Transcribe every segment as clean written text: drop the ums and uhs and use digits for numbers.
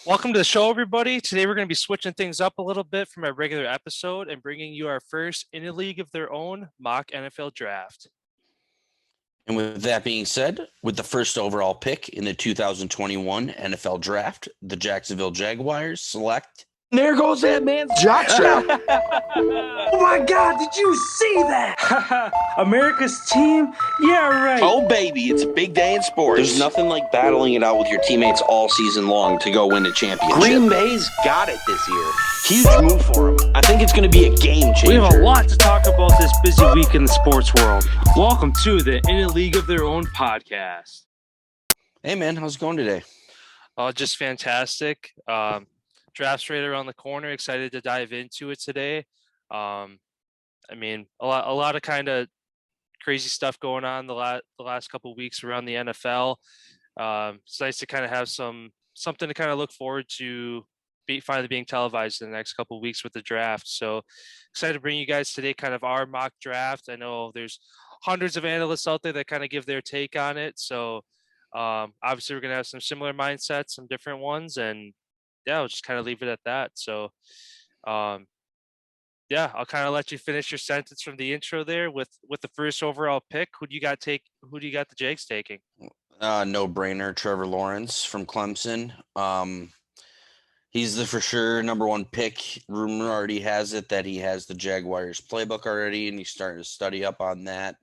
Welcome to the show, everybody. Today we're going to be switching things up a little bit from our regular episode and bringing you our first in a league of their own mock NFL draft. And with that being said, with the first overall pick in the 2021 NFL Draft, the Jacksonville Jaguars select. There goes that man's jockstrap. Oh my God, did you see that? America's team? Yeah, right. Oh, baby, it's a big day in sports. There's nothing like battling it out with your teammates all season long to go win a championship. Green Bay's got it this year. Huge move for them. I think it's going to be a game changer. We have a lot to talk about this busy week in the sports world. Welcome to the In a League of Their Own podcast. Hey, man, how's it going today? Just fantastic. Draft's right around the corner. Excited to dive into it today. A lot of kind of crazy stuff going on the last couple of weeks around the NFL. It's nice to kind of have something to kind of look forward to finally being televised in the next couple of weeks with the draft. So excited to bring you guys today kind of our mock draft. I know there's hundreds of analysts out there that kind of give their take on it. So obviously we're going to have some similar mindsets, some different ones, and yeah, I'll just kind of leave it at that. So I'll kind of let you finish your sentence from the intro there with the first overall pick. Who do you got the Jags taking? No brainer, Trevor Lawrence from Clemson. He's the for sure number one pick. Rumor already has it that he has the Jaguars playbook already, and he's starting to study up on that.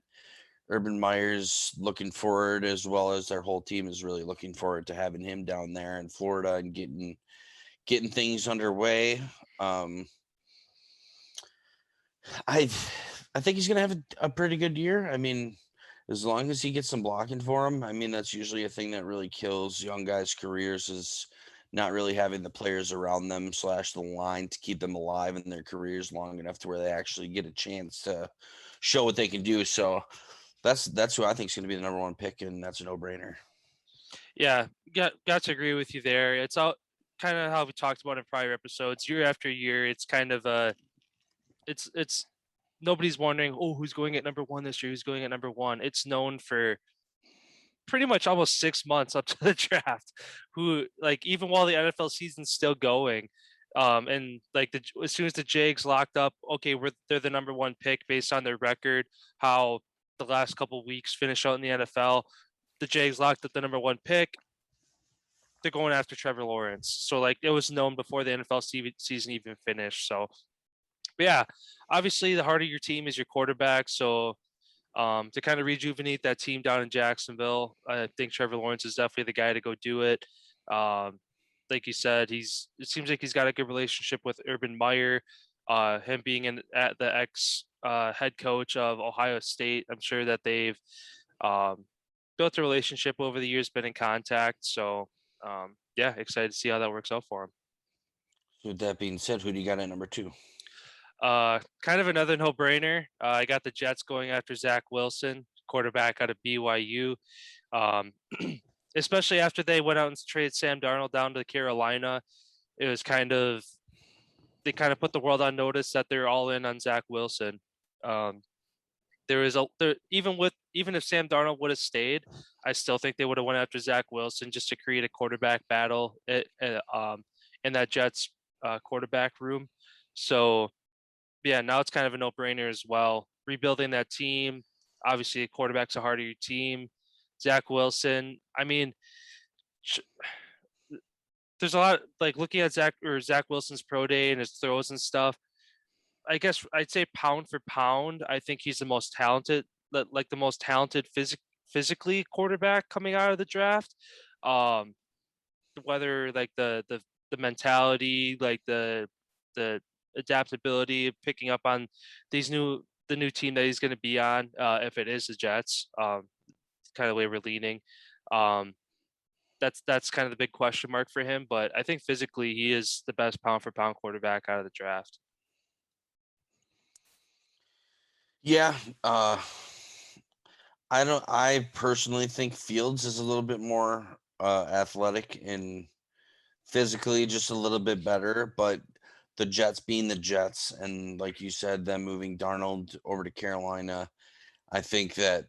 Urban Meyer's looking forward, as well as their whole team is really looking forward to having him down there in Florida and getting things underway. I think he's going to have a pretty good year. I mean, as long as he gets some blocking for him, I mean, that's usually a thing that really kills young guys' careers, is not really having the players around them / the line to keep them alive in their careers long enough to where they actually get a chance to show what they can do. So that's who I think is going to be the number one pick, and that's a no-brainer. Yeah, got to agree with you there. It's all kind of how we talked about in prior episodes. Year after year, it's kind of it's nobody's wondering, who's going at number one this year, who's going at number one. It's known for pretty much almost 6 months up to the draft, who, like, even while the NFL season's still going, and like as soon as the Jags locked up, okay, they're the number one pick based on their record, how the last couple of weeks finish out in the NFL, the Jags locked up the number one pick. They're going after Trevor Lawrence. So like it was known before the NFL season even finished. So yeah, obviously the heart of your team is your quarterback. So to kind of rejuvenate that team down in Jacksonville, I think Trevor Lawrence is definitely the guy to go do it. Like you said, it seems like he's got a good relationship with Urban Meyer, him being at the ex head coach of Ohio State. I'm sure that they've built a relationship over the years, been in contact. So excited to see how that works out for him. So with that being said, who do you got at number two? Kind of another no-brainer. I got the Jets going after Zach Wilson, quarterback out of BYU. Especially after they went out and traded Sam Darnold down to Carolina, it was they kind of put the world on notice that they're all in on Zach Wilson. Even if Sam Darnold would have stayed, I still think they would have went after Zach Wilson just to create a quarterback battle in that Jets quarterback room. So yeah, now it's kind of a no-brainer as well. Rebuilding that team, obviously the quarterback's a heart of your team. Zach Wilson, I mean, there's a lot, like, looking at Zach Wilson's pro day and his throws and stuff. I guess I'd say pound for pound, I think he's the most talented, physically quarterback coming out of the draft. Whether like the mentality, like the adaptability of picking up on the new team that he's going to be on, if it is the Jets, kind of the way we're leaning. That's kind of the big question mark for him, but I think physically he is the best pound for pound quarterback out of the draft. Yeah, I personally think Fields is a little bit more athletic and physically just a little bit better, but the Jets being the Jets, and like you said, them moving Darnold over to Carolina, I think that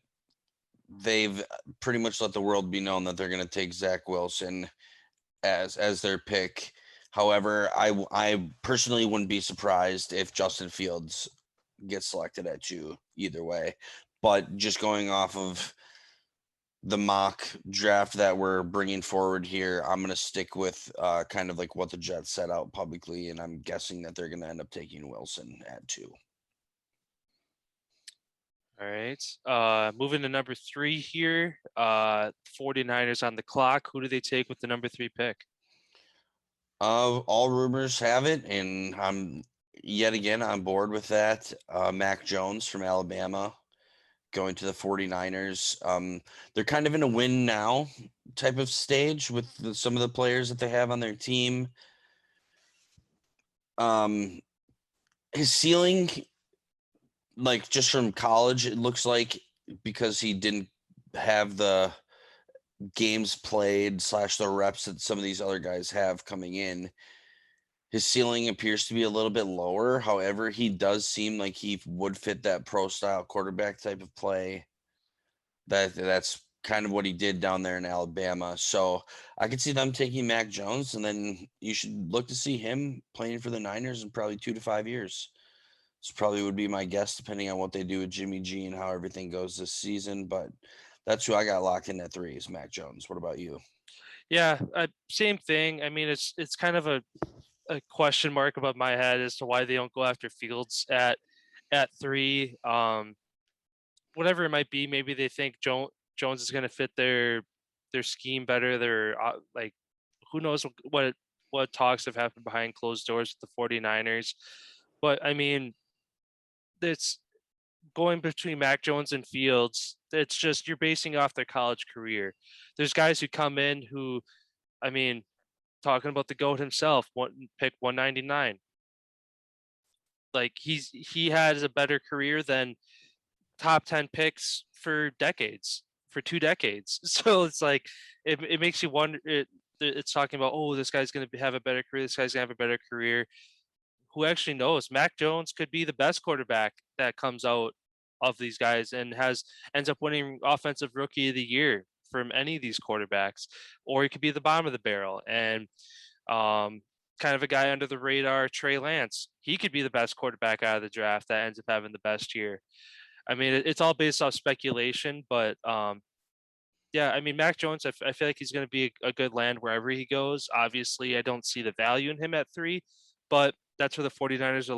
they've pretty much let the world be known that they're going to take Zach Wilson. as their pick. However, I personally wouldn't be surprised if Justin Fields gets selected at 2 either way. But just going off of the mock draft that we're bringing forward here, I'm going to stick with kind of like what the Jets set out publicly, and I'm guessing that they're going to end up taking Wilson at 2. All right. Moving to number 3 here. 49ers on the clock. Who do they take with the number 3 pick? All rumors have it, and I'm yet again on board with that. Mac Jones from Alabama going to the 49ers. They're kind of in a win now type of stage with some of the players that they have on their team. His ceiling, like just from college, it looks like, because he didn't have the games played / the reps that some of these other guys have coming in, his ceiling appears to be a little bit lower. However, he does seem like he would fit that pro style quarterback type of play. That's kind of what he did down there in Alabama. So I could see them taking Mac Jones, and then you should look to see him playing for the Niners in probably 2 to 5 years. This probably would be my guess, depending on what they do with Jimmy G and how everything goes this season. But that's who I got locked in at 3 is Mac Jones. What about you? Yeah, same thing. I mean, it's kind of a question mark above my head as to why they don't go after Fields at 3. Whatever it might be, maybe they think Jones is going to fit their scheme better. Their like, who knows what talks have happened behind closed doors with the 49ers. But I mean, it's going between Mac Jones and Fields. It's just you're basing off their college career. There's guys who come in who, I mean, talking about the GOAT himself, pick 199. Like he has a better career than top 10 picks for decades, for 2 decades. So it's like it makes you wonder. It's talking about, oh, this guy's going to have a better career. This guy's going to have a better career. Who actually knows? Mac Jones could be the best quarterback that comes out of these guys and ends up winning offensive rookie of the year from any of these quarterbacks, or he could be the bottom of the barrel. And kind of a guy under the radar, Trey Lance, he could be the best quarterback out of the draft that ends up having the best year. I mean, it's all based off speculation, but yeah, I mean, Mac Jones, I feel like he's going to be a good land wherever he goes. Obviously, I don't see the value in him at 3, but that's where the 49ers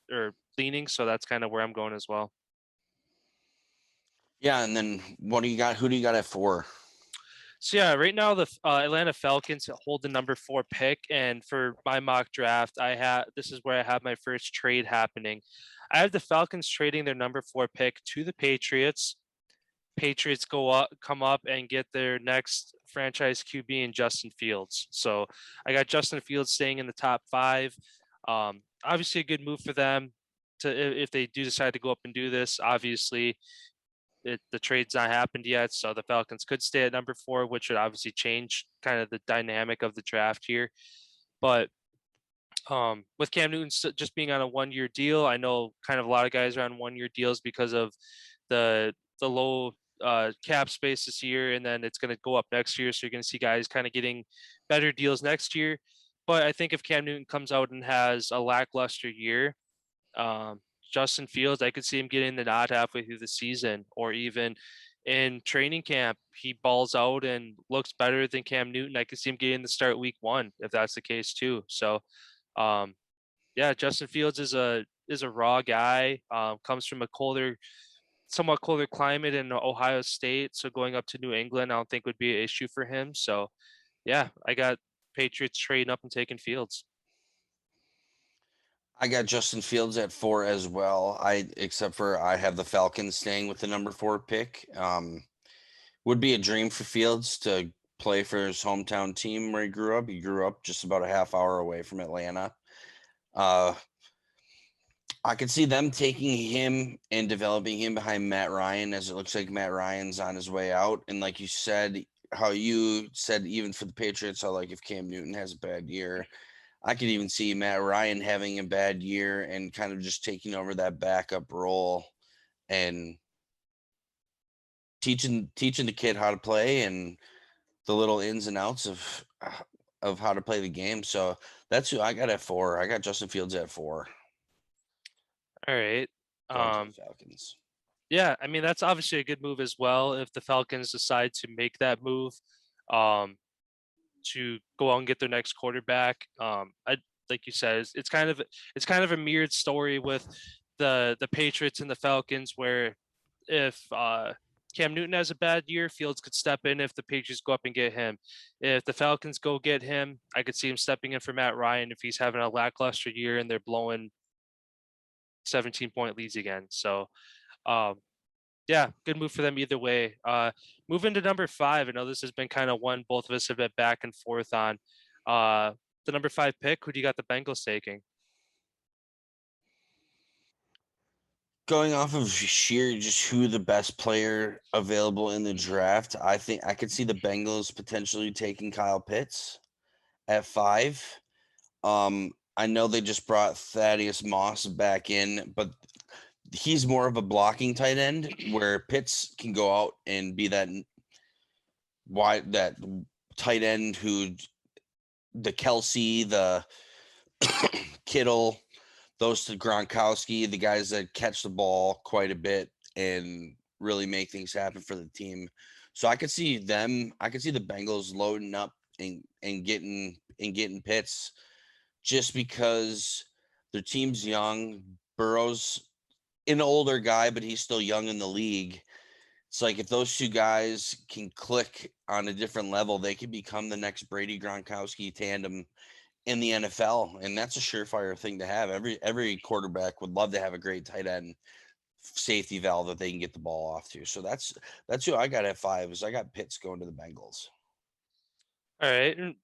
are leaning. So that's kind of where I'm going as well. Yeah, and then what do you got? Who do you got at 4? So yeah, right now the Atlanta Falcons hold the number 4 pick, and for my mock draft, this is where I have my first trade happening. I have the Falcons trading their number 4 pick to the Patriots. Patriots come up and get their next franchise QB in Justin Fields. So I got Justin Fields staying in the top 5. Obviously a good move for them if they do decide to go up and do this. Obviously, the trade's not happened yet, so the Falcons could stay at number 4, which would obviously change kind of the dynamic of the draft here. But with Cam Newton just being on a 1-year deal, I know kind of a lot of guys are on 1-year deals because of the low cap space this year, and then it's going to go up next year. So you're going to see guys kind of getting better deals next year. But I think if Cam Newton comes out and has a lackluster year, Justin Fields, I could see him getting the nod halfway through the season, or even in training camp, he balls out and looks better than Cam Newton. I could see him getting the start week 1 if that's the case too. So, yeah, Justin Fields is a raw guy. Comes from a somewhat colder climate in Ohio State, so going up to New England, I don't think would be an issue for him. So, yeah, I got Patriots trading up and taking Fields. I got Justin Fields at 4 as well. Except for I have the Falcons staying with the number 4 pick. Would be a dream for Fields to play for his hometown team where he grew up. He grew up just about a half hour away from Atlanta. I could see them taking him and developing him behind Matt Ryan, as it looks like Matt Ryan's on his way out. And like you said, even for the Patriots, how like if Cam Newton has a bad year, I could even see Matt Ryan having a bad year and kind of just taking over that backup role and teaching the kid how to play and the little ins and outs of of how to play the game. So that's who I got at 4. I got Justin Fields at 4. All right. Going to the Falcons. Yeah, I mean that's obviously a good move as well if the Falcons decide to make that move to go out and get their next quarterback. I like you said, it's kind of a mirrored story with the Patriots and the Falcons, where if Cam Newton has a bad year, Fields could step in if the Patriots go up and get him. If the Falcons go get him, I could see him stepping in for Matt Ryan if he's having a lackluster year and they're blowing 17-point leads again. So um, yeah, good move for them either way. Moving to number 5. I know this has been kind of one both of us have been back and forth on. The number 5 pick. Who do you got the Bengals taking? Going off of sheer just who the best player available in the draft, I think I could see the Bengals potentially taking Kyle Pitts at 5. I know they just brought Thaddeus Moss back in, but he's more of a blocking tight end where Pitts can go out and be that tight end who the Kelsey, the Kittle, those to Gronkowski, the guys that catch the ball quite a bit and really make things happen for the team. So I could see the Bengals loading up and getting Pitts just because their team's young. Burrow's an older guy, but he's still young in the league. It's like if those two guys can click on a different level, they could become the next Brady Gronkowski tandem in the NFL, and that's a surefire thing to have. Every quarterback would love to have a great tight end safety valve that they can get the ball off to. So that's who I got at 5. Is I got Pitts going to the Bengals. All right, and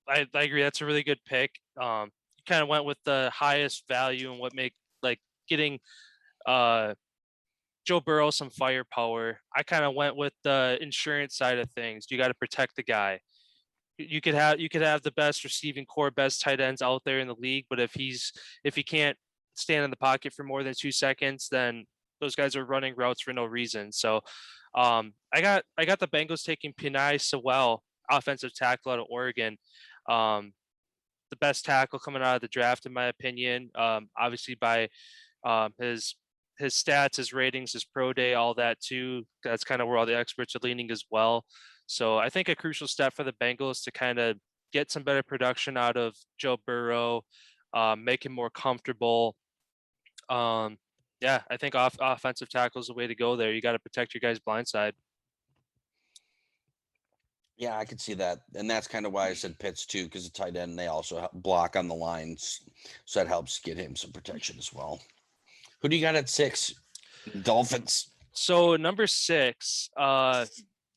I agree. That's a really good pick. You kind of went with the highest value and what make like getting Joe Burrow some firepower. I kind of went with the insurance side of things. You got to protect the guy. You could have the best receiving core, best tight ends out there in the league, but if he can't stand in the pocket for more than 2 seconds, then those guys are running routes for no reason. So I got the Bengals taking Penei Sewell, offensive tackle out of Oregon. The best tackle coming out of the draft, in my opinion. Obviously by his stats, his ratings, his pro day, all that too. That's kind of where all the experts are leaning as well. So I think a crucial step for the Bengals to kind of get some better production out of Joe Burrow, make him more comfortable. Yeah, I think offensive tackle is the way to go there. You got to protect your guys' blind side. Yeah, I could see that. And that's kind of why I said Pitts too, because the tight end, they also block on the lines. So that helps get him some protection as well. Who do you got at 6? Dolphins. So number 6,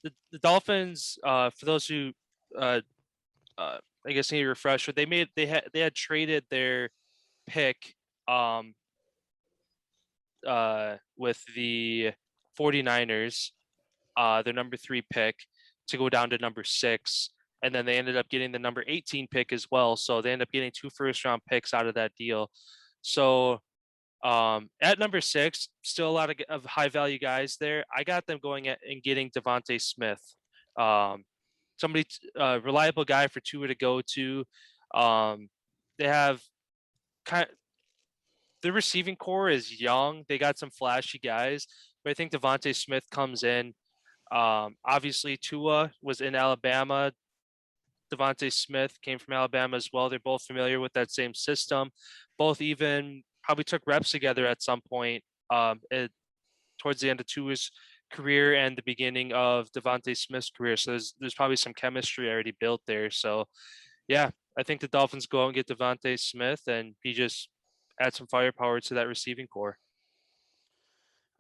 the Dolphins, for those who I guess need a refresher, they had traded their pick with the 49ers, their number 3 pick, to go down to number 6, and then they ended up getting the number 18 pick as well. So they ended up getting 2 first-round picks out of that deal. So at number 6, still a lot of high value guys there. I got them going and getting Devontae Smith, somebody reliable guy for Tua to go to. They have the receiving core is young. They got some flashy guys, but I think Devontae Smith comes in. Obviously Tua was in Alabama. Devontae Smith came from Alabama as well. They're both familiar with that same system. Both even probably took reps together at some point towards the end of Tua's career and the beginning of Devontae Smith's career. So there's probably some chemistry already built there. So yeah, I think the Dolphins go and get Devontae Smith, and he just adds some firepower to that receiving core.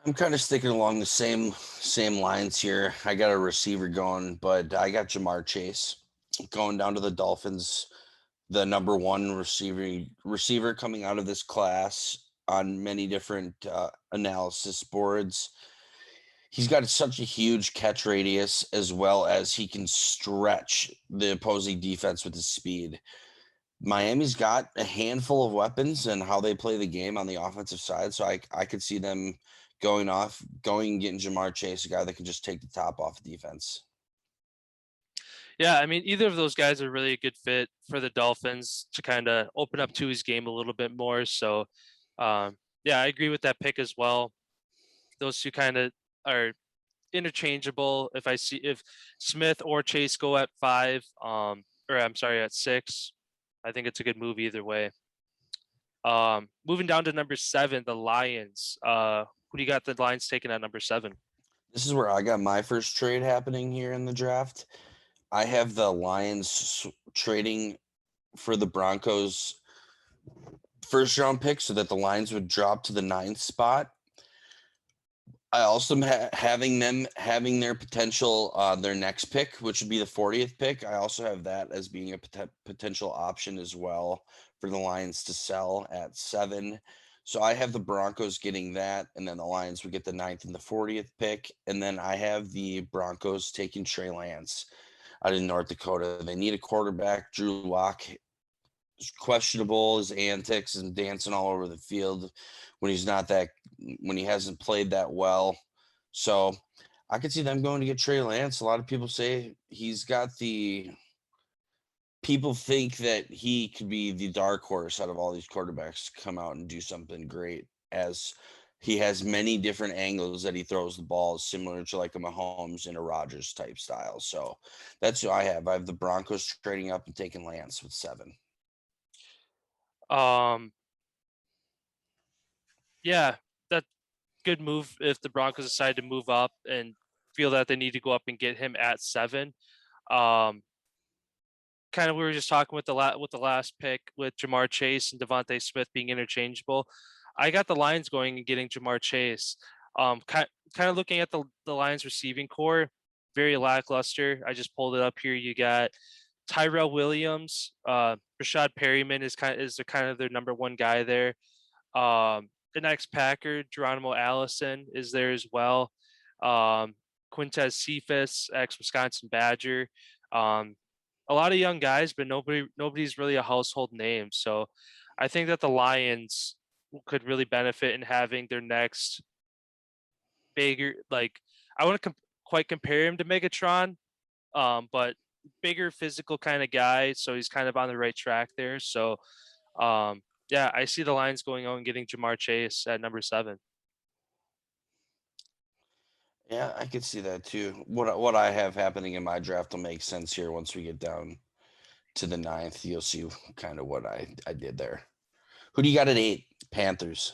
I'm kind of sticking along the same lines here. I got a receiver going, but I got Jamar Chase going down to the Dolphins, the number 1 receiver coming out of this class on many different analysis boards. He's got such a huge catch radius, as well as he can stretch the opposing defense with his speed. Miami's got a handful of weapons and how they play the game on the offensive side. So I could see them going and getting Jamar Chase, a guy that can just take the top off defense. Yeah, I mean, either of those guys are really a good fit for the Dolphins to kind of open up Tui's game a little bit more. So, yeah, I agree with that pick as well. Those two kind of are interchangeable. If Smith or Chase go at 5, or I'm sorry, at 6, I think it's a good move either way. Moving down to number 7, the Lions. Who do you got the Lions taking at number 7? This is where I got my first trade happening here in the draft. I have the Lions trading for the Broncos first round pick so that the Lions would drop to the 9th spot. I also am having them having their potential, their next pick, which would be the 40th pick. I also have that as being a potential option as well for the Lions to sell at 7. So I have the Broncos getting that, and then the Lions would get the 9th and the 40th pick. And then I have the Broncos taking Trey Lance out in North Dakota. They need a quarterback. Drew Lock is questionable, his antics and dancing all over the field when he hasn't played that well. So I could see them going to get Trey Lance. A lot of people say people think that he could be the dark horse out of all these quarterbacks to come out and do something great, as he has many different angles that he throws the ball, similar to like a Mahomes and a Rodgers type style. So that's who I have. I have the Broncos trading up and taking Lance with 7. Yeah, that good move if the Broncos decide to move up and feel that they need to go up and get him at 7. Kind of we were just talking with the last pick with Jamar Chase and Devontae Smith being interchangeable. I got the Lions going and getting Jamar Chase. Kind of looking at the Lions receiving core, very lackluster. I just pulled it up here. You got Tyrell Williams, Rashad Perryman is kind of their number one guy there. The next Packer, Geronimo Allison, is there as well. Quintez Cephas, ex-Wisconsin Badger. A lot of young guys, but nobody's really a household name. So I think that the Lions could really benefit in having their next bigger, like, I want to quite compare him to Megatron, but bigger physical kind of guy. So he's kind of on the right track there. So yeah, I see the Lions going on and getting Jamar Chase at number 7. Yeah, I could see that too. What I have happening in my draft will make sense here once we get down to the 9th. You'll see kind of what I did there. Who do you got at 8? Panthers.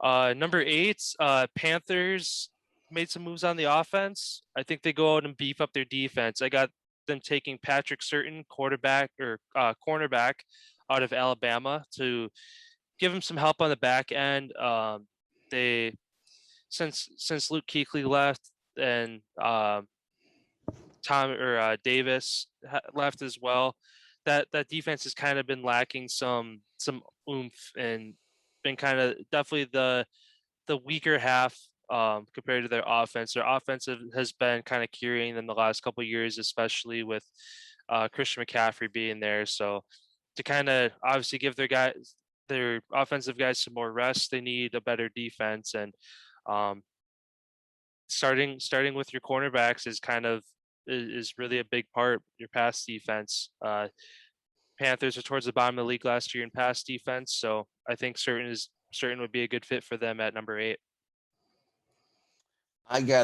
Number 8, Panthers made some moves on the offense. I think they go out and beef up their defense. I got them taking Patrick Surtain, cornerback out of Alabama, to give him some help on the back end. They since Luke Kuechly left and Davis left as well, that defense has kind of been lacking some oomph and been kind of definitely the weaker half compared to their offense. Their offensive has been kind of carrying them the last couple of years, especially with Christian McCaffrey being there. So to kind of obviously give their offensive guys some more rest, they need a better defense. And starting with your cornerbacks is really a big part. Your pass defense. Panthers are towards the bottom of the league last year in pass defense, so I think Surtain would be a good fit for them at number 8.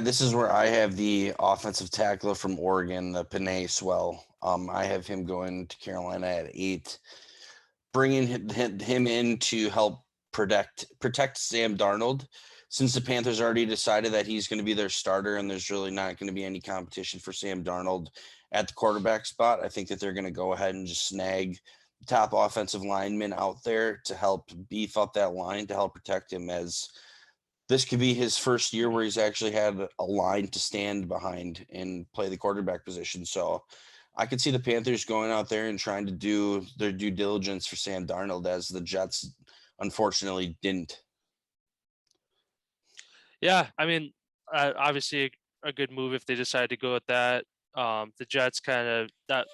This is where I have the offensive tackler from Oregon, the Penei Swell. I have him going to Carolina at 8, bringing him in to help protect Sam Darnold. Since the Panthers already decided that he's going to be their starter and there's really not going to be any competition for Sam Darnold at the quarterback spot, I think that they're going to go ahead and just snag the top offensive lineman out there to help beef up that line to help protect him, as this could be his first year where he's actually had a line to stand behind and play the quarterback position. So I could see the Panthers going out there and trying to do their due diligence for Sam Darnold, as the Jets unfortunately didn't. Yeah, I mean, obviously a good move if they decide to go with that. The Jets kind of that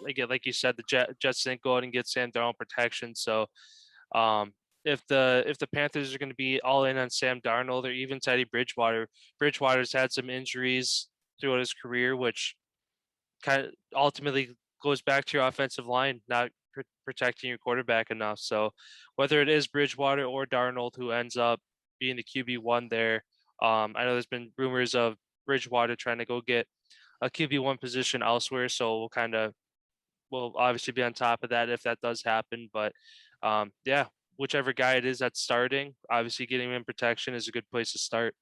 again, like you said, the Jets didn't go out and get Sam Darnold protection. So if the Panthers are going to be all in on Sam Darnold or even Teddy Bridgewater's had some injuries throughout his career, which kind of ultimately goes back to your offensive line not protecting your quarterback enough. So whether it is Bridgewater or Darnold who ends up being the QB1 there, I know there's been rumors of Bridgewater trying to go get a QB1 position elsewhere. So we'll obviously be on top of that if that does happen. But yeah, whichever guy it is that's starting, obviously getting him in protection is a good place to start.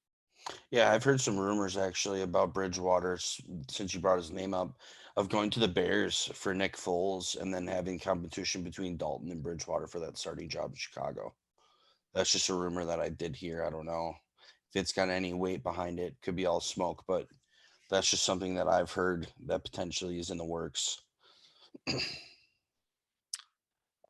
Yeah, I've heard some rumors actually about Bridgewater, since you brought his name up, of going to the Bears for Nick Foles and then having competition between Dalton and Bridgewater for that starting job in Chicago. That's just a rumor that I did hear. I don't know if it's got any weight behind it. Could be all smoke, but that's just something that I've heard that potentially is in the works.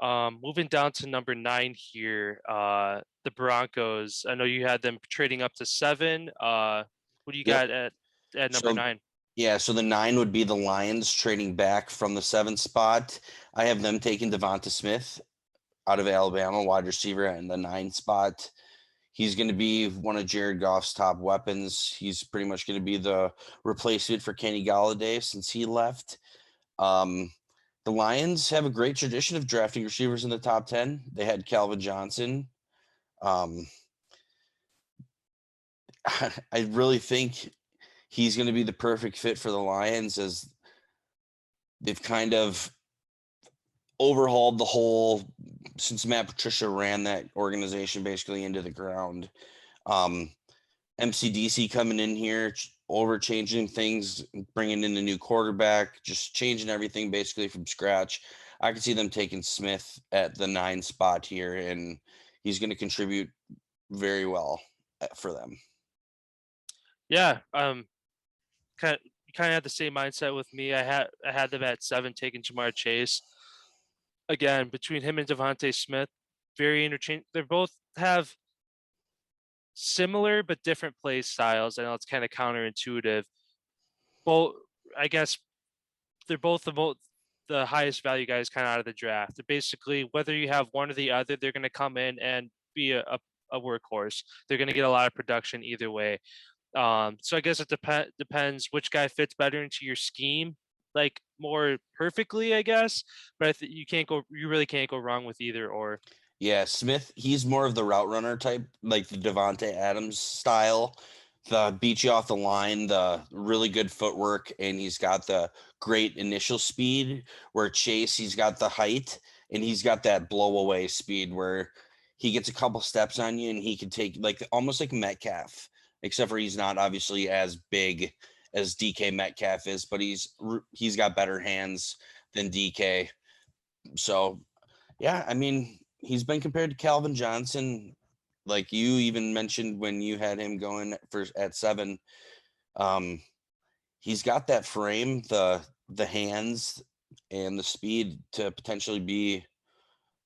Moving down to number 9 here, the Broncos. I know you had them trading up to 7. Who do you Yep. got at number So 9? yeah, so the 9 would be the Lions trading back from the 7th spot. I have them taking Devonta Smith out of Alabama, wide receiver, in the 9 spot. He's going to be one of Jared Goff's top weapons. He's pretty much going to be the replacement for Kenny Galladay since he left. The Lions have a great tradition of drafting receivers in the top 10. They had Calvin Johnson. I really think he's going to be the perfect fit for the Lions, as they've kind of overhauled the whole, since Matt Patricia ran that organization basically into the ground. MCDC coming in here, changing things, bringing in a new quarterback, just changing everything basically from scratch. I could see them taking Smith at the 9 spot here, and he's going to contribute very well for them. Yeah, kind of had the same mindset with me. I had them at 7, taking Jamar Chase. Again, between him and Devontae Smith, very interchangeable. They both have similar but different play styles. I know it's kind of counterintuitive. Both, I guess, they're both the highest value guys kind of out of the draft. They're basically, whether you have one or the other, they're going to come in and be a workhorse. They're going to get a lot of production either way. So I guess it depends which guy fits better into your scheme, like more perfectly, I guess. But you really can't go wrong with either or. Yeah, Smith, he's more of the route runner type, like the Devontae Adams style. The beat you off the line, the really good footwork, and he's got the great initial speed, where Chase, he's got the height and he's got that blow away speed where he gets a couple steps on you and he can take, like, almost like Metcalf, except for he's not obviously as big as DK Metcalf is, but he's got better hands than DK. So yeah, I mean, he's been compared to Calvin Johnson, like you even mentioned when you had him going at 7. He's got that frame, the hands, and the speed to potentially be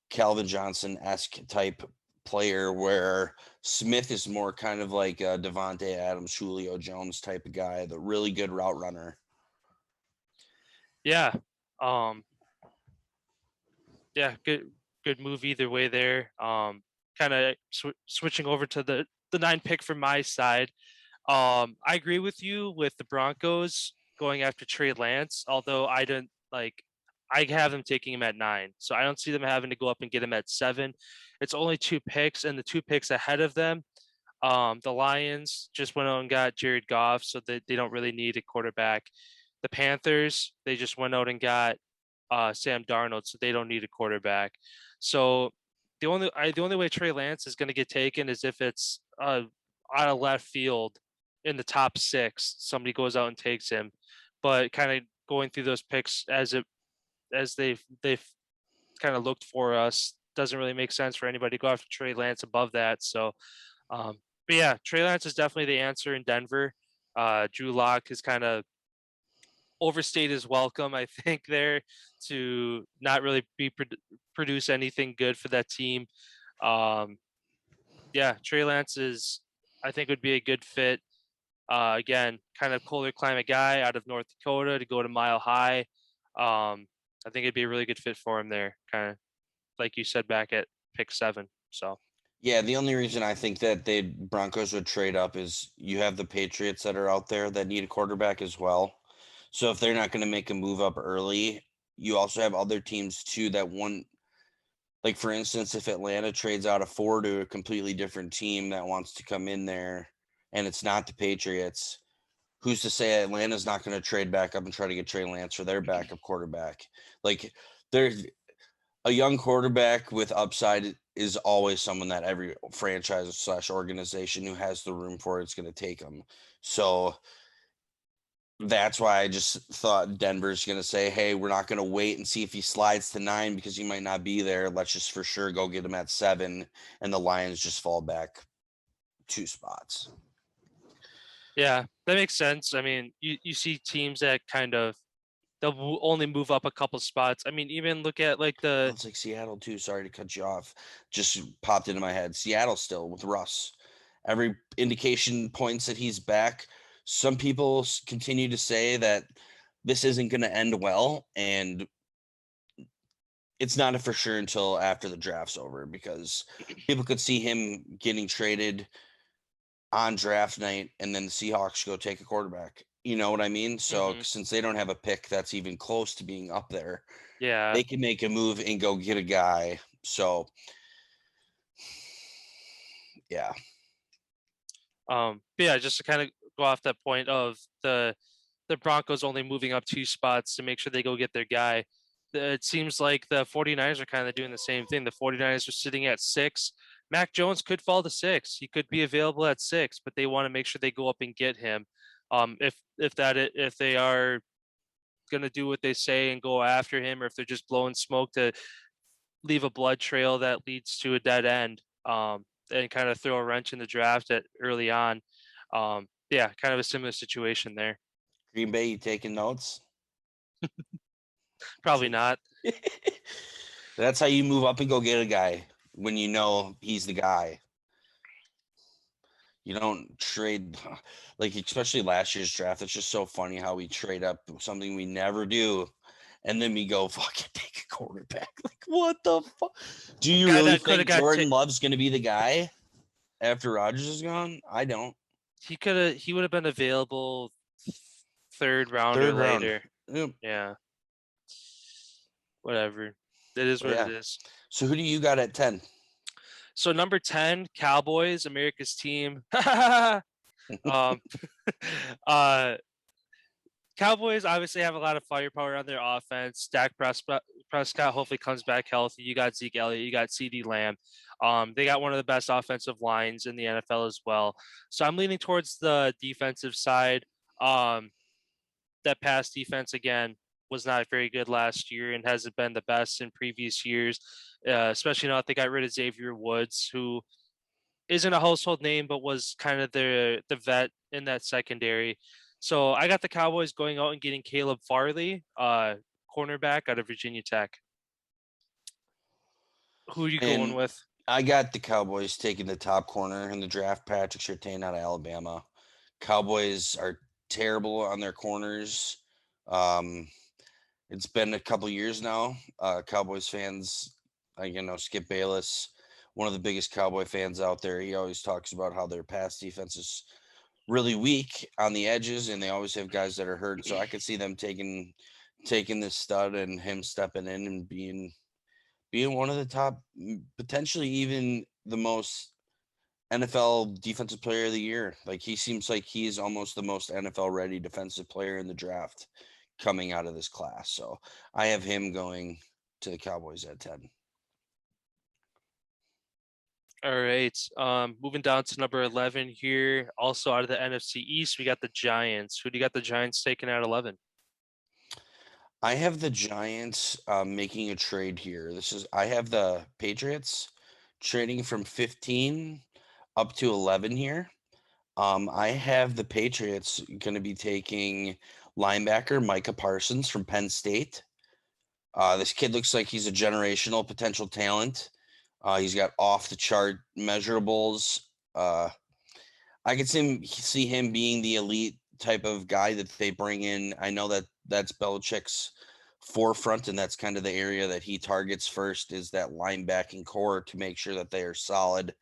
Calvin Johnson-esque type player, where Smith is more kind of like a Devontae Adams, Julio Jones type of guy, the really good route runner. Yeah. Yeah, good move either way there. Kind of switching over to the 9 pick from my side. I agree with you with the Broncos going after Trey Lance, although I have them taking him at 9. So I don't see them having to go up and get him at 7. It's only 2 picks, and the 2 picks ahead of them, the Lions just went out and got Jared Goff, so they don't really need a quarterback. The Panthers, they just went out and got Sam Darnold, so they don't need a quarterback. So the only way Trey Lance is going to get taken is if it's out of left field in the top 6, somebody goes out and takes him. But kind of going through those picks as they've kind of looked for us, doesn't really make sense for anybody to go after Trey Lance above that. So, but yeah, Trey Lance is definitely the answer in Denver. Drew Lock has kind of overstayed his welcome, I think, there to not really produce anything good for that team. Yeah, Trey Lance I think would be a good fit. Again, kind of colder climate guy out of North Dakota to go to Mile High. I think it'd be a really good fit for him there, kind of like you said back at pick 7. So yeah, the only reason I think that the Broncos would trade up is you have the Patriots that are out there that need a quarterback as well. So if they're not going to make a move up early, you also have other teams too that want, like for instance, if Atlanta trades out a 4 to a completely different team that wants to come in there and it's not the Patriots, who's to say Atlanta's not going to trade back up and try to get Trey Lance for their backup quarterback? Like there's a young quarterback with upside is always someone that every franchise / organization who has the room for it's going to take them. So that's why I just thought Denver's going to say, hey, we're not going to wait and see if he slides to 9 because he might not be there. Let's just for sure go get him at 7. And the Lions just fall back 2 spots. Yeah, that makes sense. I mean, you see teams that kind of they'll only move up a couple spots. I mean, even look at like the It's like Seattle too. Sorry to cut you off. Just popped into my head. Seattle still with Russ. Every indication points that he's back. Some people continue to say that this isn't going to end well, and it's not a for sure until after the draft's over because people could see him getting traded on draft night and then the Seahawks go take a quarterback. You know what I mean? So since they don't have a pick that's even close to being up there, yeah, they can make a move and go get a guy. So yeah. but yeah, just to kind of go off that point of the Broncos only moving up 2 spots to make sure they go get their guy. It seems like the 49ers are kind of doing the same thing. The 49ers are sitting at 6. Mac Jones could fall to 6. He could be available at 6, but they want to make sure they go up and get him. If they are going to do what they say and go after him, or if they're just blowing smoke to leave a blood trail that leads to a dead end, and kind of throw a wrench in the draft at early on. Yeah, kind of a similar situation there. Green Bay, you taking notes? Probably not. That's how you move up and go get a guy when you know he's the guy. You don't trade, like especially last year's draft. It's just so funny how we trade up something we never do, and then we go fucking take a quarterback. Like what the fuck? Do you really think Jordan Love's going to be the guy after Rodgers is gone? I don't. He would have been available third round or later. Yep. Yeah. Whatever. It is what it is. So who do you got at 10? So number 10, Cowboys, America's team. Cowboys obviously have a lot of firepower on their offense. Dak Prescott hopefully comes back healthy. You got Zeke Elliott. You got CeeDee Lamb. They got one of the best offensive lines in the NFL as well. So I'm leaning towards the defensive side. That pass defense, again, was not very good last year and hasn't been the best in previous years, especially now that they got rid of Xavier Woods, who isn't a household name, but was kind of the vet in that secondary. So I got the Cowboys going out and getting Caleb Farley, cornerback out of Virginia Tech. Who are you going with? I got the Cowboys taking the top corner in the draft, Patrick Surtain out of Alabama. Cowboys are terrible on their corners. It's been a couple years now. Cowboys fans, Skip Bayless, one of the biggest Cowboy fans out there. He always talks about how their pass defense is really weak on the edges, and they always have guys that are hurt. So I could see them taking this stud and him stepping in and being one of the top, potentially even the most NFL defensive player of the year. Like he seems like he's almost the most NFL ready defensive player in the draft coming out of this class. So I have him going to the Cowboys at 10. All right. Moving down to number 11 here. Also out of the NFC East, we got the Giants. Who do you got the Giants taking at 11? I have the Giants making a trade here. I have the Patriots trading from 15 up to 11 here. I have the Patriots going to be taking linebacker Micah Parsons from Penn State. This kid looks like he's a generational potential talent. He's got off the chart measurables. I could see him being the elite type of guy that they bring in. I know that's Belichick's forefront, and that's kind of the area that he targets first is that linebacking core to make sure that they are solid.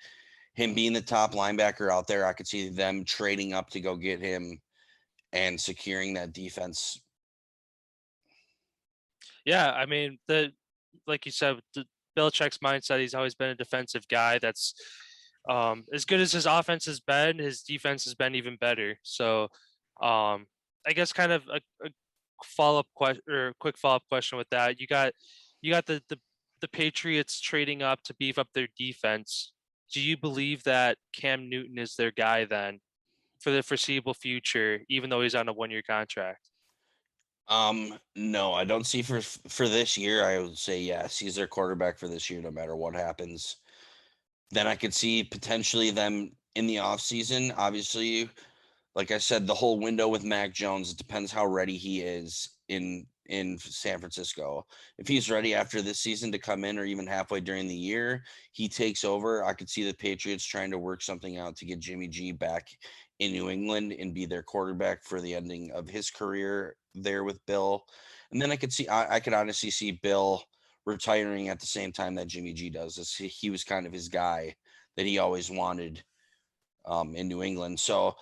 Him being the top linebacker out there, I could see them trading up to go get him and securing that defense Yeah, I mean, like you said, the Belichick's mindset, he's always been a defensive guy. That's as good as his offense has been, his defense has been even better. So, I guess kind of a follow-up question or quick follow-up question with that. You got the Patriots trading up to beef up their defense. Do you believe that Cam Newton is their guy then for the foreseeable future, even though he's on a 1-year contract? No, I don't see for this year. I would say yes, he's their quarterback for this year, no matter what happens. Then I could see potentially them in the offseason. Obviously, like I said, the whole window with Mac Jones, it depends how ready he is in San Francisco. If he's ready after this season to come in or even halfway during the year, he takes over. I could see the Patriots trying to work something out to get Jimmy G back in New England and be their quarterback for the ending of his career there with Bill. And then I could honestly see Bill retiring at the same time that Jimmy G does. He was kind of his guy that he always wanted in New England. So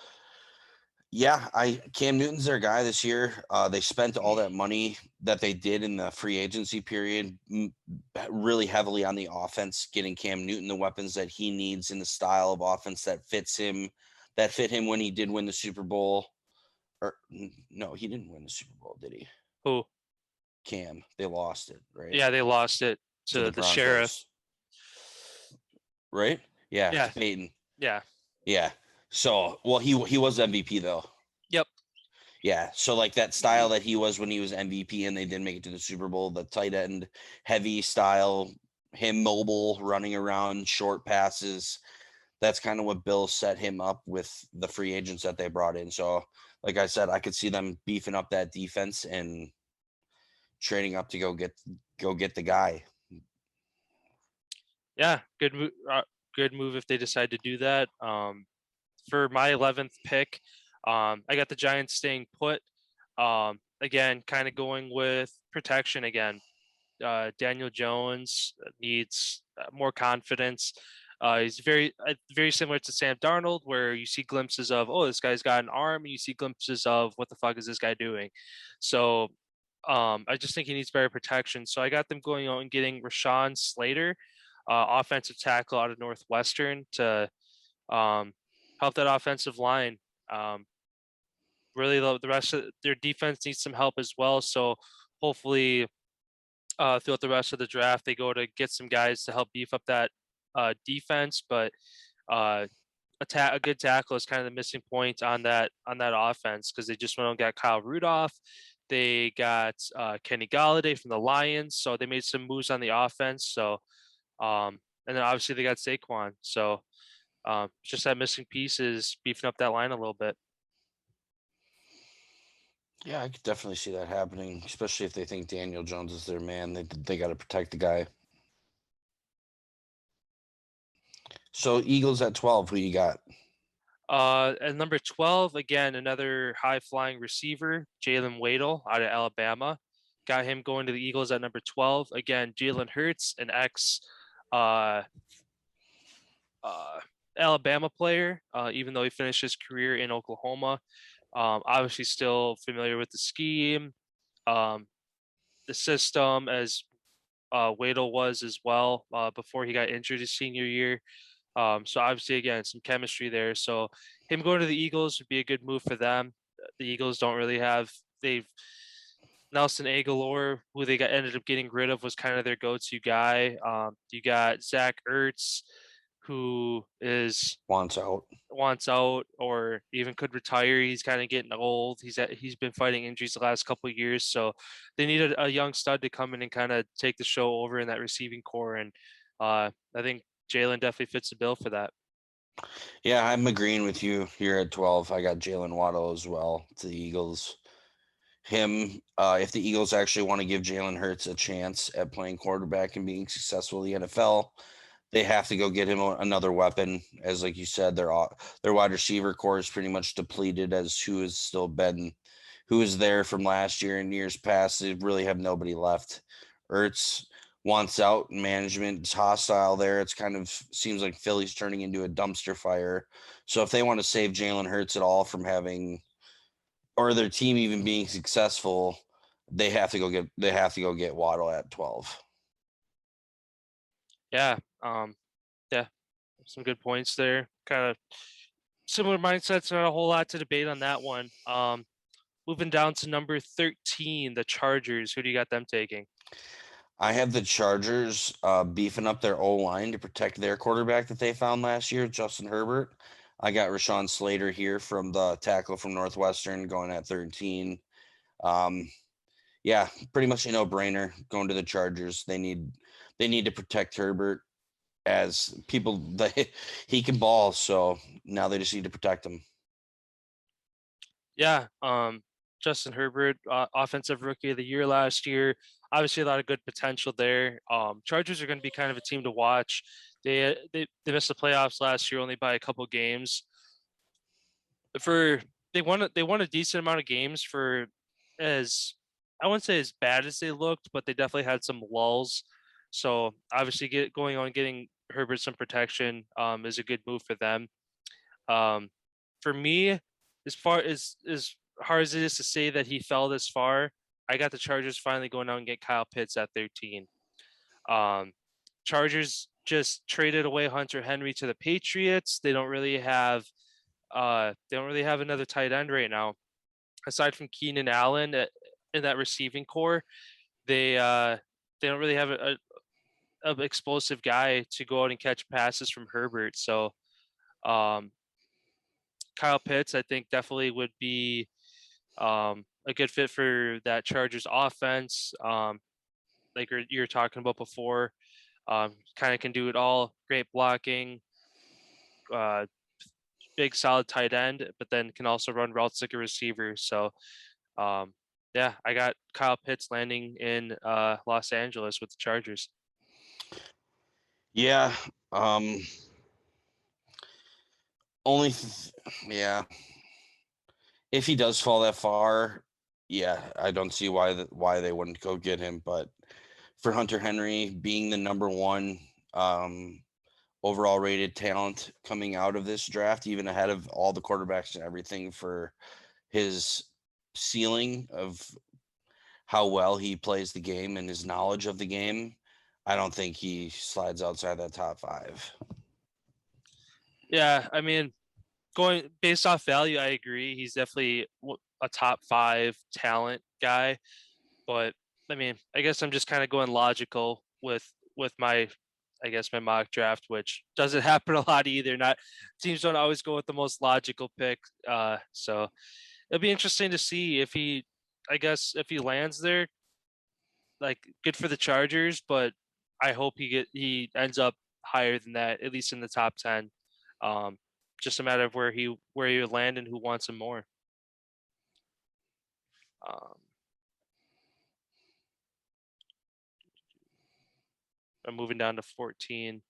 yeah, Cam Newton's their guy this year. They spent all that money that they did in the free agency period really heavily on the offense, getting Cam Newton the weapons that he needs in the style of offense that fits him, that fit him when he did win the Super Bowl. Or no, he didn't win the Super Bowl, did he? Who? Cam. They lost it, right? Yeah, they lost it to the Sheriff. Right? Yeah, Yeah. to Peyton. Yeah. Yeah. So, well, he was MVP though. Yep. Yeah. So like that style that he was when he was MVP and they didn't make it to the Super Bowl, the tight end heavy style, him mobile, running around, short passes. That's kind of what Bill set him up with the free agents that they brought in. So, like I said, I could see them beefing up that defense and trading up to go get the guy. Yeah, good move if they decide to do that. For my 11th pick, I got the Giants staying put. Again, kind of going with protection again. Daniel Jones needs more confidence. He's very similar to Sam Darnold, where you see glimpses of, oh, this guy's got an arm, and you see glimpses of what the fuck is this guy doing. So I just think he needs better protection. So I got them going out and getting Rashawn Slater, offensive tackle out of Northwestern, to help that offensive line. Really, the rest of their defense needs some help as well. So hopefully, throughout the rest of the draft, they go to get some guys to help beef up that defense. But a good tackle is kind of the missing point on that offense, because they just went and got Kyle Rudolph. They got Kenny Galladay from the Lions, so they made some moves on the offense. So, and then obviously they got Saquon. So, just that missing piece is beefing up that line a little bit. Yeah, I could definitely see that happening, especially if they think Daniel Jones is their man. They got to protect the guy. So Eagles at 12, who you got? At number 12, again, another high-flying receiver, Jalen Waddle out of Alabama. Got him going to the Eagles at number 12. Again, Jalen Hurts, an ex Alabama player, even though he finished his career in Oklahoma. Obviously still familiar with the scheme, the system, as Waddle was as well before he got injured his senior year. So obviously, again, some chemistry there. So him going to the Eagles would be a good move for them. The Eagles don't really have Nelson Aguilar, who ended up getting rid of, was kind of their go-to guy. You got Zach Ertz, who wants out or even could retire. He's kind of getting old. He's been fighting injuries the last couple of years, so they needed a young stud to come in and kind of take the show over in that receiving core. And I think Jalen definitely fits the bill for that. Yeah, I'm agreeing with you here at 12. I got Jalen Waddle as well to the Eagles. If the Eagles actually want to give Jalen Hurts a chance at playing quarterback and being successful in the NFL, they have to go get him another weapon. As like you said, their wide receiver core is pretty much depleted, as who is there from last year and years past. They really have nobody left. Ertz wants out, management is hostile there. It's kind of seems like Philly's turning into a dumpster fire. So if they want to save Jalen Hurts at all from having, or their team even being successful, they have to go get Waddle at 12. Yeah. Yeah. Some good points there. Kind of similar mindsets. Not a whole lot to debate on that one. Moving down to number 13, the Chargers. Who do you got them taking? I have the Chargers beefing up their O-line to protect their quarterback that they found last year, Justin Herbert. I got Rashawn Slater here from the tackle from Northwestern going at 13. Yeah, pretty much a no-brainer going to the Chargers. They need to protect Herbert as he can ball, so now they just need to protect him. Yeah. Justin Herbert, offensive rookie of the year last year. Obviously, a lot of good potential there. Chargers are going to be kind of a team to watch. They missed the playoffs last year only by a couple games. They won a decent amount of games for as I wouldn't say as bad as they looked, but they definitely had some lulls. So obviously, getting Herbert some protection is a good move for them. For me, as hard as it is to say that he fell this far, I got the Chargers finally going out and get Kyle Pitts at 13. Chargers just traded away Hunter Henry to the Patriots. They don't really have another tight end right now, aside from Keenan Allen in that receiving core. They don't really have a explosive guy to go out and catch passes from Herbert. So um, Kyle Pitts, I think, definitely would be a good fit for that Chargers offense. Like you're talking about before, kind of can do it all. Great blocking, uh, big solid tight end, but then can also run routes like a receiver. So, yeah, I got Kyle Pitts landing in Los Angeles with the Chargers. Yeah. Yeah. If he does fall that far, yeah, I don't see why they wouldn't go get him. But for Hunter Henry being the number one overall rated talent coming out of this draft, even ahead of all the quarterbacks and everything, for his ceiling of how well he plays the game and his knowledge of the game, I don't think he slides outside that top 5. Yeah, I mean, going based off value, I agree. He's definitely a top 5 talent guy. But I mean, I guess I'm just kind of going logical with my, I guess my mock draft, which doesn't happen a lot either. Not teams don't always go with the most logical pick. So it'll be interesting to see I guess if he lands there, like good for the Chargers, but I hope he ends up higher than that, at least in the top 10. Um, just a matter of where he would land and who wants him more. I'm moving down to 14.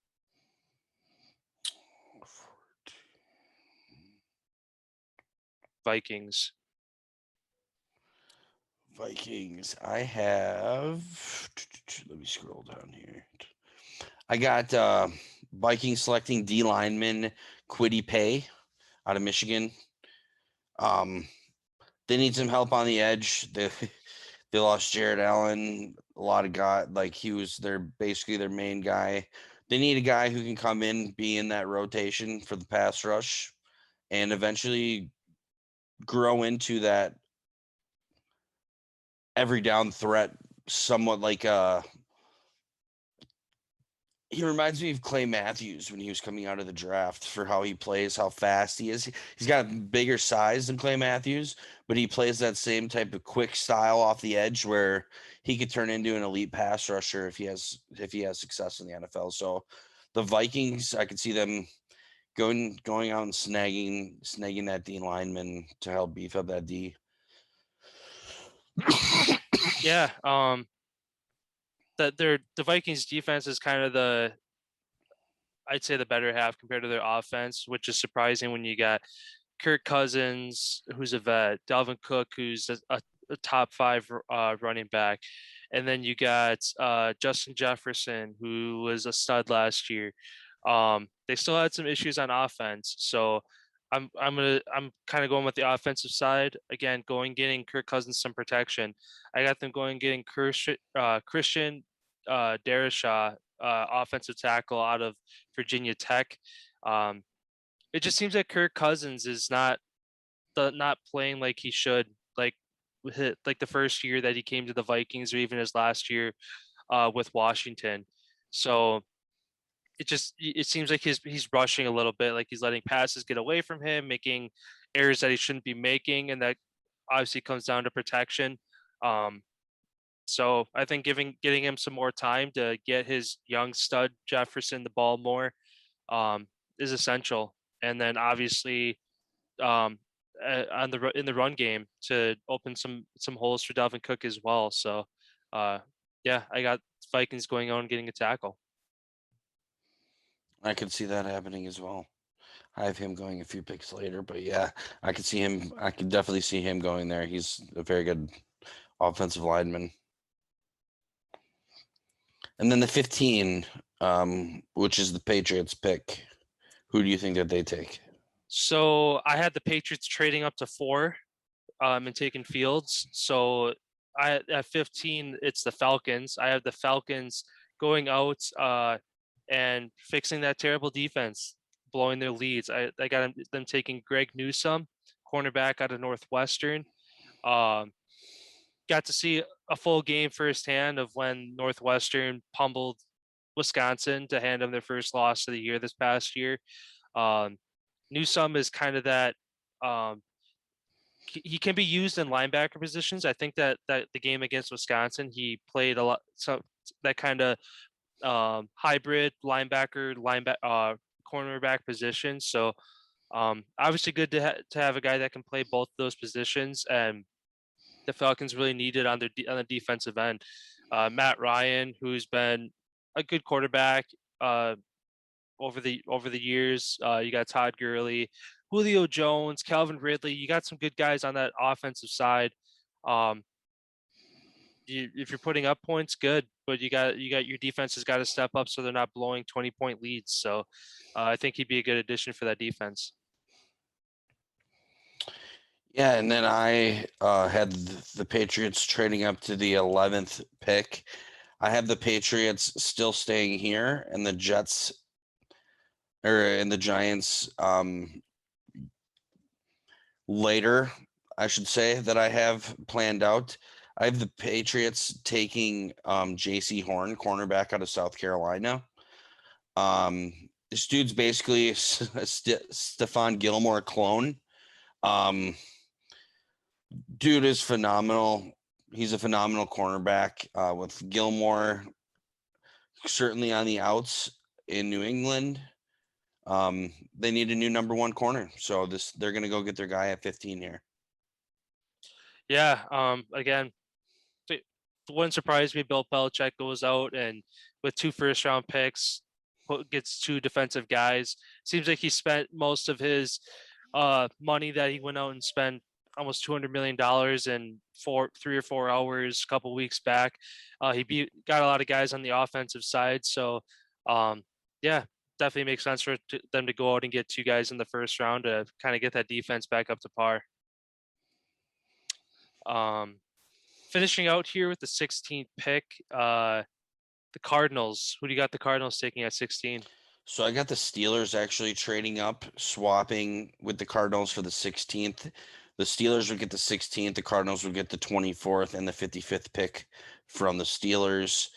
Vikings. I have. Let me scroll down here. I got Vikings selecting D lineman Quiddy Pay out of Michigan. They need some help on the edge. They lost Jared Allen. A lot of guys, like he was basically their main guy. They need a guy who can come in, be in that rotation for the pass rush, and eventually grow into that every down threat, somewhat like he reminds me of Clay Matthews when he was coming out of the draft, for how he plays, how fast he is. He's got a bigger size than Clay Matthews, but he plays that same type of quick style off the edge where he could turn into an elite pass rusher if he has success in the NFL. So the Vikings, I could see them going out and snagging that D lineman to help beef up that D. Yeah, the Vikings defense is kind of I'd say the better half compared to their offense, which is surprising when you got Kirk Cousins, who's a vet, Dalvin Cook, who's a top 5 running back, and then you got Justin Jefferson, who was a stud last year. They still had some issues on offense, so I'm kind of going with the offensive side again, getting Kirk Cousins some protection. I got them getting Christian Darrisaw, offensive tackle out of Virginia Tech. Um, it just seems like Kirk Cousins is not playing like he should, like like the first year that he came to the Vikings, or even his last year with Washington. So it seems like he's rushing a little bit, like he's letting passes get away from him, making errors that he shouldn't be making, and that obviously comes down to protection. Um, so I think getting him some more time to get his young stud Jefferson the ball more is essential, and then obviously in the run game to open some holes for Dalvin Cook as well. So yeah, I got Vikings going on and getting a tackle. I could see that happening as well. I have him going a few picks later, but yeah, I could see him. I could definitely see him going there. He's a very good offensive lineman. And then the 15, which is the Patriots pick. Who do you think that they take? So I had the Patriots trading up to 4 and taking Fields. So at 15, it's the Falcons. I have the Falcons going out and fixing that terrible defense, blowing their leads. I got them taking Greg Newsome, cornerback out of Northwestern. Got to see a full game firsthand of when Northwestern pummeled Wisconsin to hand them their first loss of the year this past year. Newsome is kind of that. He can be used in linebacker positions. I think that the game against Wisconsin, he played a lot. So that kind of hybrid cornerback position. So obviously good to have a guy that can play both those positions, and the Falcons really needed on the defensive end. Matt Ryan, who's been a good quarterback over the years. You got Todd Gurley, Julio Jones, Calvin Ridley. You got some good guys on that offensive side. If you're putting up points, good, but you got your defense has got to step up so they're not blowing 20-point leads. So I think he'd be a good addition for that defense. Yeah, and then I had the Patriots trading up to the 11th pick. I have the Patriots still staying here, and the Giants later, I should say, that I have planned out. I have the Patriots taking J.C. Horn, cornerback out of South Carolina. This dude's basically a Stephon Gilmore clone. Dude is phenomenal. He's a phenomenal cornerback with Gilmore certainly on the outs in New England. They need a new number 1 corner. So they're going to go get their guy at 15 here. Yeah. Again, it wouldn't surprise me. Bill Belichick goes out and with 2 first-round picks, gets 2 defensive guys. Seems like he spent most of his money that he went out and spent almost $200 million in 3 or 4 hours a couple weeks back. He got a lot of guys on the offensive side. So, yeah, definitely makes sense for them to go out and get 2 guys in the first round to kind of get that defense back up to par. Finishing out here with the 16th pick, the Cardinals. Who do you got the Cardinals taking at 16? So I got the Steelers actually trading up, swapping with the Cardinals for the 16th. The Steelers would get the 16th. The Cardinals would get the 24th and the 55th pick from the Steelers.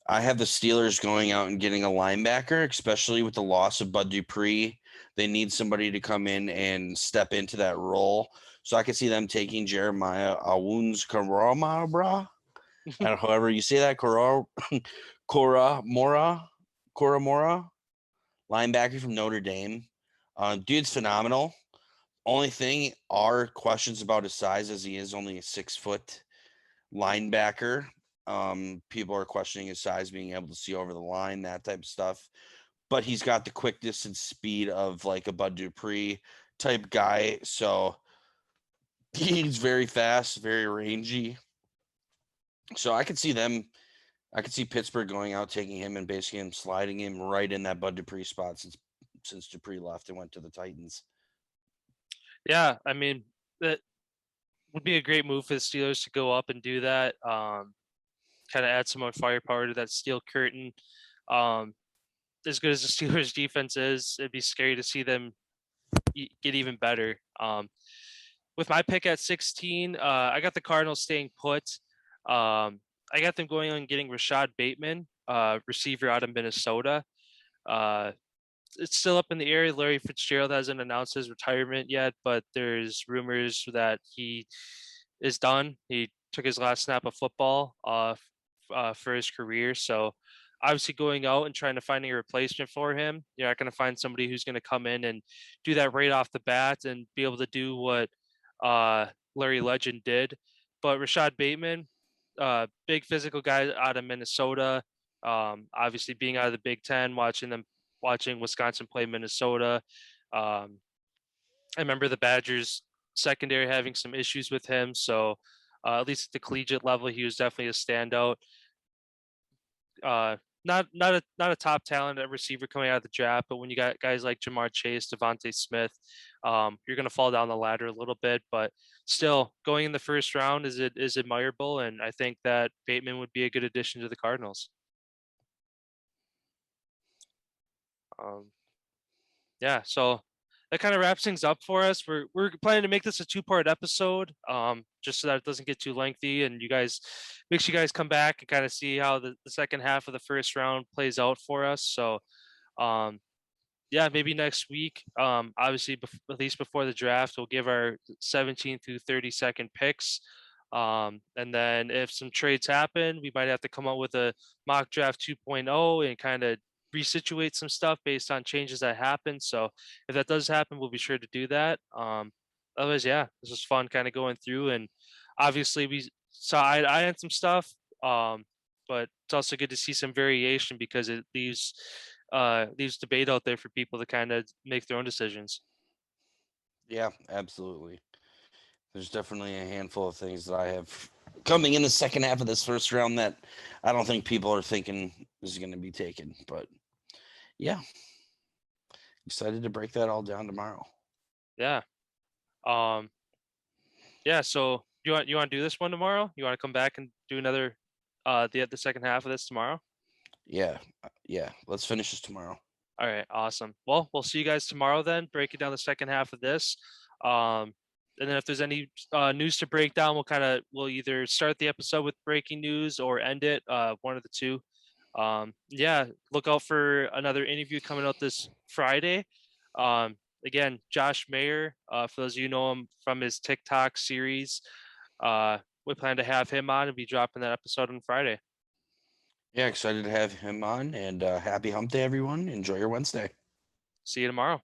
I have the Steelers going out and getting a linebacker, especially with the loss of Bud Dupree. They need somebody to come in and step into that role. So I could see them taking Jeremiah Owuns-Koramoah, however you say that, Koramoah, linebacker from Notre Dame. Dude's phenomenal. Only thing are questions about his size, as he is only a 6-foot linebacker. People are questioning his size, being able to see over the line, that type of stuff. But he's got the quickness and speed of like a Bud Dupree type guy. So he's very fast, very rangy. So I could see Pittsburgh going out, taking him and basically him sliding him right in that Bud Dupree spot since Dupree left and went to the Titans. Yeah, I mean, that would be a great move for the Steelers to go up and do that. Kind of add some more firepower to that steel curtain. Um, as good as the Steelers' defense is, it'd be scary to see them get even better. With my pick at 16, I got the Cardinals staying put. I got them going on getting Rashad Bateman, receiver out of Minnesota. Uh, it's still up in the air. Larry Fitzgerald hasn't announced his retirement yet, but there's rumors that he is done. He took his last snap of football for his career. So obviously going out and trying to find a replacement for him, you're not going to find somebody who's going to come in and do that right off the bat and be able to do what Larry Legend did. But Rashad Bateman, big physical guy out of Minnesota. Obviously being out of the Big Ten, watching Wisconsin play Minnesota. Um, I remember the Badgers secondary having some issues with him, so at least at the collegiate level, he was definitely a standout. Uh, not a top talent at receiver coming out of the draft, but when you got guys like Jamar Chase, Devontae Smith, you're going to fall down the ladder a little bit. But still, going in the first round is admirable, and I think that Bateman would be a good addition to the Cardinals. Um, yeah, so that kind of wraps things up for us. We're planning to make this a 2-part episode, just so that it doesn't get too lengthy, and make sure you guys come back and kind of see how the second half of the first round plays out for us. So, um, yeah, maybe next week. Obviously, at least before the draft, we'll give our 17 through 32nd picks. And then if some trades happen, we might have to come up with a mock draft 2.0 and kind of resituate some stuff based on changes that happen. So if that does happen, we'll be sure to do that. Otherwise, yeah, this was fun kind of going through, and obviously we saw I had some stuff. But it's also good to see some variation because it leaves debate out there for people to kind of make their own decisions. Yeah, absolutely. There's definitely a handful of things that I have coming in the second half of this first round that I don't think people are thinking is going to be taken. But yeah, excited to break that all down tomorrow. Yeah. Um, yeah. So you want to do this one tomorrow? You want to come back and do another the second half of this tomorrow? Yeah, let's finish this tomorrow. All right, awesome. Well, we'll see you guys tomorrow then, breaking down the second half of this. Um, and then if there's any news to break down, we'll either start the episode with breaking news or end it, one of the two. Yeah, look out for another interview coming out this Friday. Again, Josh Mayer, for those of you who know him from his TikTok series, we plan to have him on and be dropping that episode on Friday. Yeah, excited to have him on, and happy hump day, everyone. Enjoy your Wednesday. See you tomorrow.